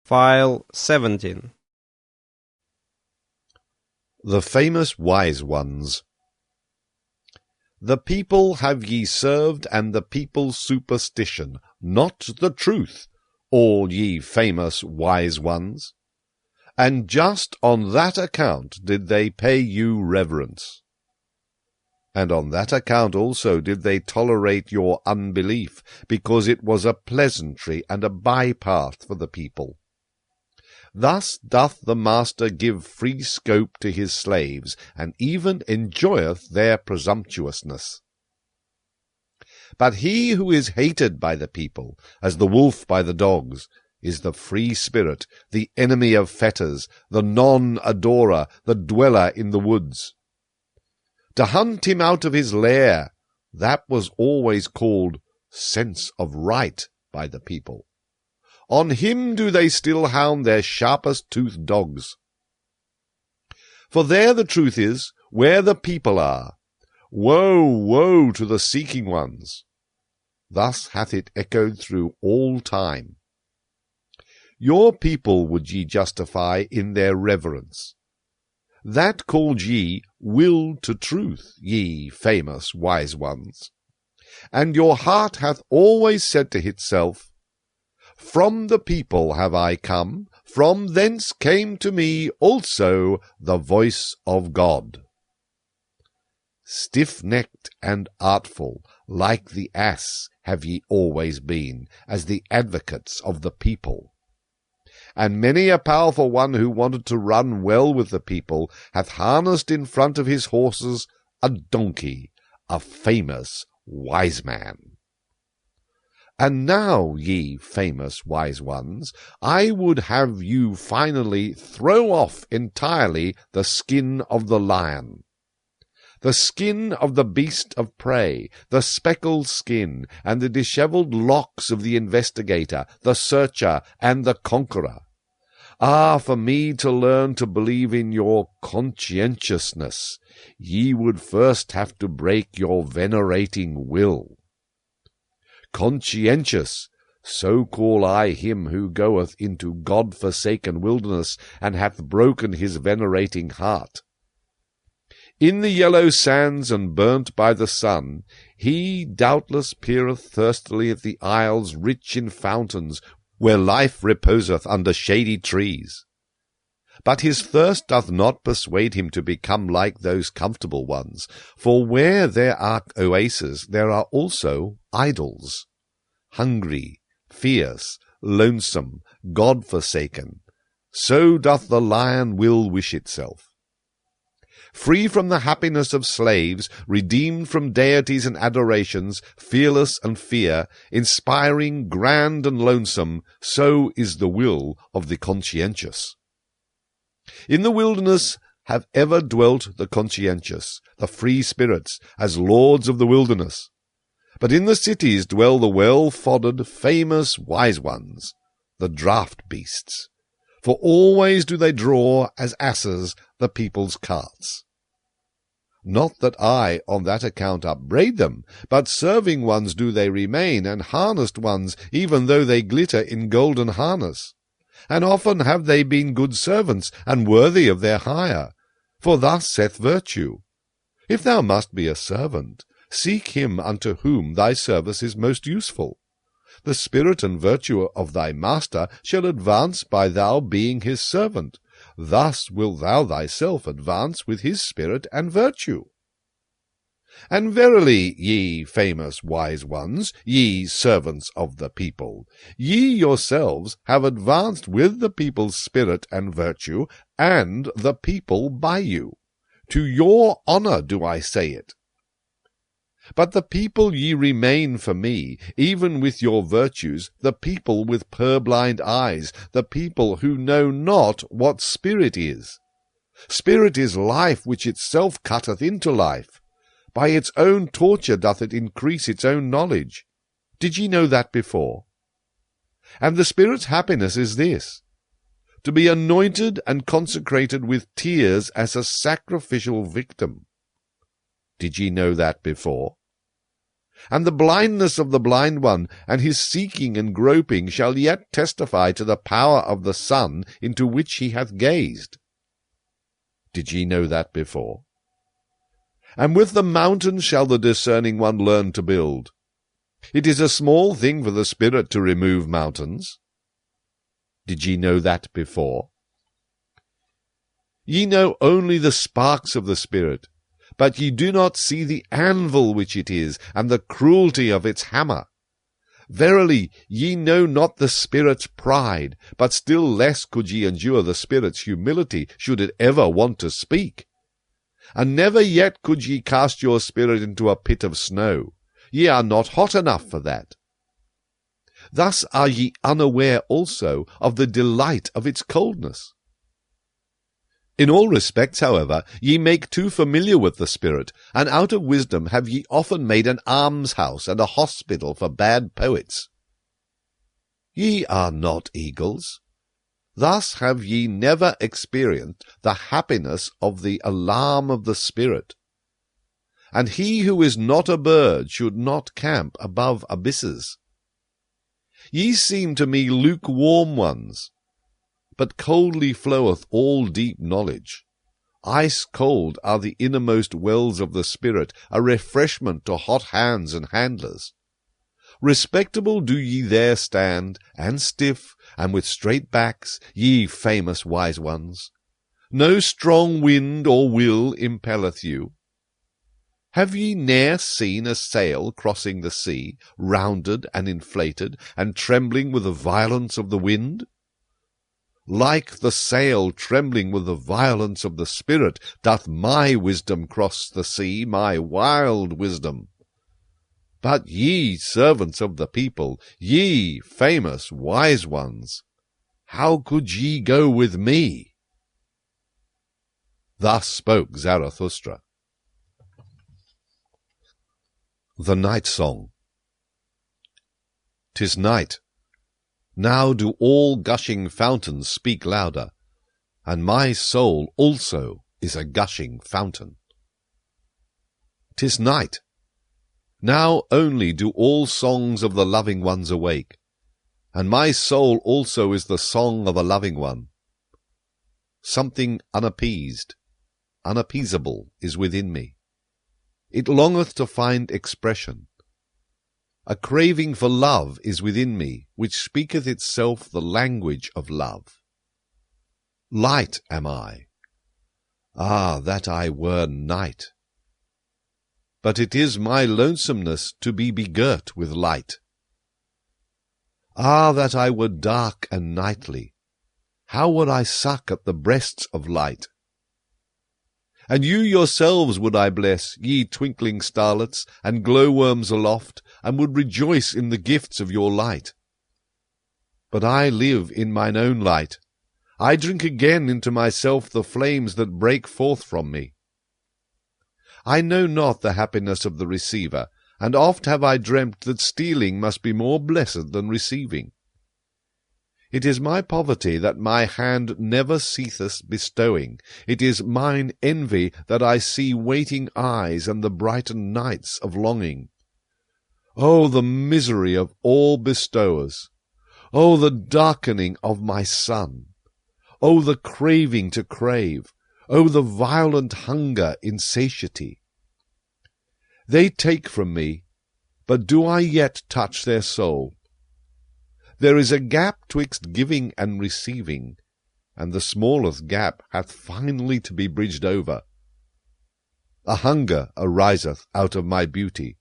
File 17. The famous wise ones. The people have ye served, and the people's superstition, not the truth, all ye famous wise ones. And just on that account did they pay you reverence. And on that account also did they tolerate your unbelief, because it was a pleasantry and a bypath for the people. Thus doth the master give free scope to his slaves, and even enjoyeth their presumptuousness. But he who is hated by the people, as the wolf by the dogs, is the free spirit, the enemy of fetters, the non-adorer, the dweller in the woods. To hunt him out of his lair, that was always called sense of right by the people. On him do they still hound their sharpest-toothed dogs. For there the truth is, where the people are. Woe, woe to the seeking ones! Thus hath it echoed through all time. Your people would ye justify in their reverence. That called ye will to truth, ye famous wise ones. And your heart hath always said to itself, From the people have I come, from thence came to me also the voice of God. Stiff-necked and artful, like the ass, have ye always been, as the advocates of the people. And many a powerful one who wanted to run well with the people hath harnessed in front of his horses a donkey, a famous wise man. And now, ye famous wise ones, I would have you finally throw off entirely the skin of the lion, the skin of the beast of prey, the speckled skin, and the dishevelled locks of the investigator, the searcher, and the conqueror. Ah, for me to learn to believe in your conscientiousness, ye would first have to break your venerating will. Conscientious, so call I him who goeth into God-forsaken wilderness, and hath broken his venerating heart. In the yellow sands and burnt by the sun, he doubtless peereth thirstily at the isles rich in fountains, where life reposeth under shady trees. But his thirst doth not persuade him to become like those comfortable ones, for where there are oases there are also idols. Hungry, fierce, lonesome, God-forsaken, so doth the lion will wish itself. Free from the happiness of slaves, redeemed from deities and adorations, fearless and fear, inspiring, grand and lonesome, so is the will of the conscientious. In the wilderness have ever dwelt the conscientious, the free spirits, as lords of the wilderness. But in the cities dwell the well-foddered, famous wise ones, the draught beasts. For always do they draw, as asses, the people's carts. Not that I on that account upbraid them, but serving ones do they remain, and harnessed ones, even though they glitter in golden harness. And often have they been good servants, and worthy of their hire. For thus saith virtue, If thou must be a servant, seek him unto whom thy service is most useful. The spirit and virtue of thy master shall advance by thou being his servant. Thus wilt thou thyself advance with his spirit and virtue. And verily, ye famous wise ones, ye servants of the people, ye yourselves have advanced with the people's spirit and virtue, and the people by you. To your honour do I say it. But the people ye remain for me, even with your virtues, the people with purblind eyes, the people who know not what spirit is. Spirit is life which itself cutteth into life. By its own torture doth it increase its own knowledge. Did ye know that before? And the spirit's happiness is this, to be anointed and consecrated with tears as a sacrificial victim. Did ye know that before? And the blindness of the blind one, and his seeking and groping, shall yet testify to the power of the sun into which he hath gazed. Did ye know that before? And with the mountains shall the discerning one learn to build. It is a small thing for the spirit to remove mountains. Did ye know that before? Ye know only the sparks of the spirit, but ye do not see the anvil which it is, and the cruelty of its hammer. Verily, ye know not the Spirit's pride, but still less could ye endure the Spirit's humility, should it ever want to speak. And never yet could ye cast your spirit into a pit of snow. Ye are not hot enough for that. Thus are ye unaware also of the delight of its coldness. In all respects, however, ye make too familiar with the Spirit, and out of wisdom have ye often made an almshouse and a hospital for bad poets. Ye are not eagles. Thus have ye never experienced the happiness of the alarm of the Spirit. And he who is not a bird should not camp above abysses. Ye seem to me lukewarm ones, but coldly floweth all deep knowledge. Ice cold are the innermost wells of the Spirit, a refreshment to hot hands and handlers. Respectable do ye there stand, and stiff, and with straight backs, ye famous wise ones. No strong wind or will impelleth you. Have ye ne'er seen a sail crossing the sea, rounded and inflated, and trembling with the violence of the wind? Like the sail trembling with the violence of the Spirit, doth my wisdom cross the sea, my wild wisdom. But ye servants of the people, ye famous wise ones, how could ye go with me? Thus spoke Zarathustra. The Night Song. 'Tis night. Now do all gushing fountains speak louder, and my soul also is a gushing fountain. 'Tis night. Now only do all songs of the loving ones awake, and my soul also is the song of a loving one. Something unappeased, unappeasable is within me. It longeth to find expression. A craving for love is within me, which speaketh itself the language of love. Light am I. Ah, that I were night! But it is my lonesomeness to be begirt with light. Ah, that I were dark and nightly! How would I suck at the breasts of light! And you yourselves would I bless, ye twinkling starlets, and glowworms aloft, and would rejoice in the gifts of your light. But I live in mine own light. I drink again into myself the flames that break forth from me. I know not the happiness of the receiver, and oft have I dreamt that stealing must be more blessed than receiving. It is my poverty that my hand never ceaseth bestowing. It is mine envy that I see waiting eyes and the brightened nights of longing. Oh, the misery of all bestowers! Oh, the darkening of my sun! Oh, the craving to crave! Oh, the violent hunger in satiety! They take from me, but do I yet touch their soul? There is a gap twixt giving and receiving, and the smallest gap hath finally to be bridged over. A hunger ariseth out of my beauty.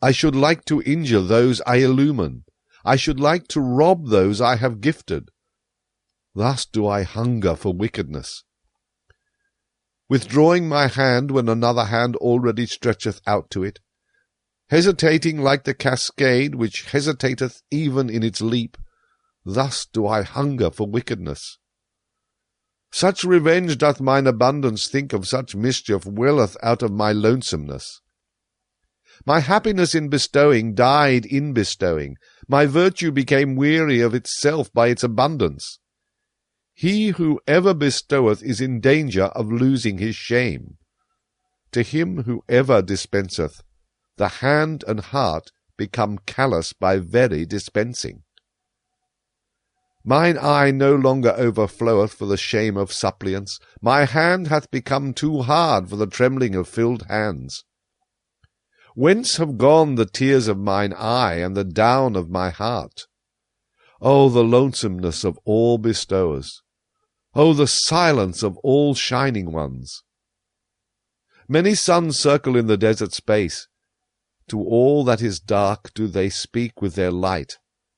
I should like to injure those I illumine. I should like to rob those I have gifted. Thus do I hunger for wickedness. Withdrawing my hand when another hand already stretcheth out to it, hesitating like the cascade which hesitateth even in its leap, thus do I hunger for wickedness. Such revenge doth mine abundance think of, such mischief welleth out of my lonesomeness. My happiness in bestowing died in bestowing. My virtue became weary of itself by its abundance. He who ever bestoweth is in danger of losing his shame. To him who ever dispenseth, the hand and heart become callous by very dispensing. Mine eye no longer overfloweth for the shame of suppliants, my hand hath become too hard for the trembling of filled hands. Whence have gone the tears of mine eye and the down of my heart? O the lonesomeness of all bestowers! O the silence of all shining ones! Many suns circle in the desert space. To all that is dark do they speak with their light,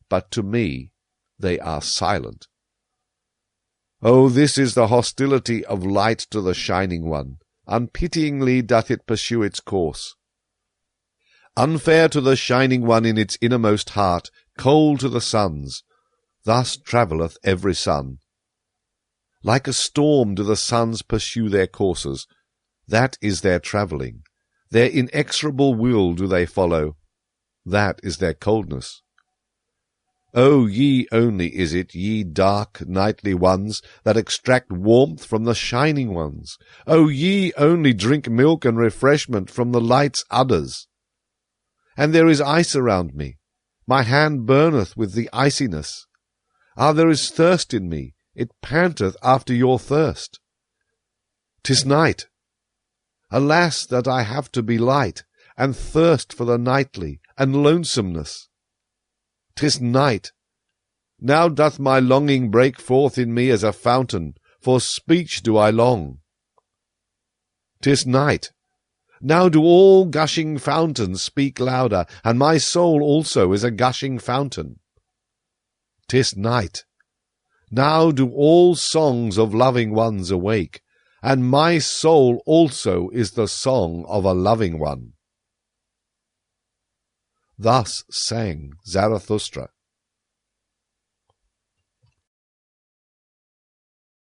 but to me they are silent. O this is the hostility of light to the shining one. Unpityingly doth it pursue its course. Unfair to the shining one in its innermost heart, cold to the suns, thus travelleth every sun. Like a storm do the suns pursue their courses, that is their travelling. Their inexorable will do they follow, that is their coldness. O ye only is it, ye dark nightly ones, that extract warmth from the shining ones. O ye only drink milk and refreshment from the light's udders. And there is ice around me, my hand burneth with the iciness. Ah, there is thirst in me, it panteth after your thirst. 'Tis night. Alas, that I have to be light, and thirst for the nightly, and lonesomeness. 'Tis night. Now doth my longing break forth in me as a fountain, for speech do I long. 'Tis night. Now do all gushing fountains speak louder, and my soul also is a gushing fountain. 'Tis night. Now do all songs of loving ones awake, and my soul also is the song of a loving one. Thus sang Zarathustra.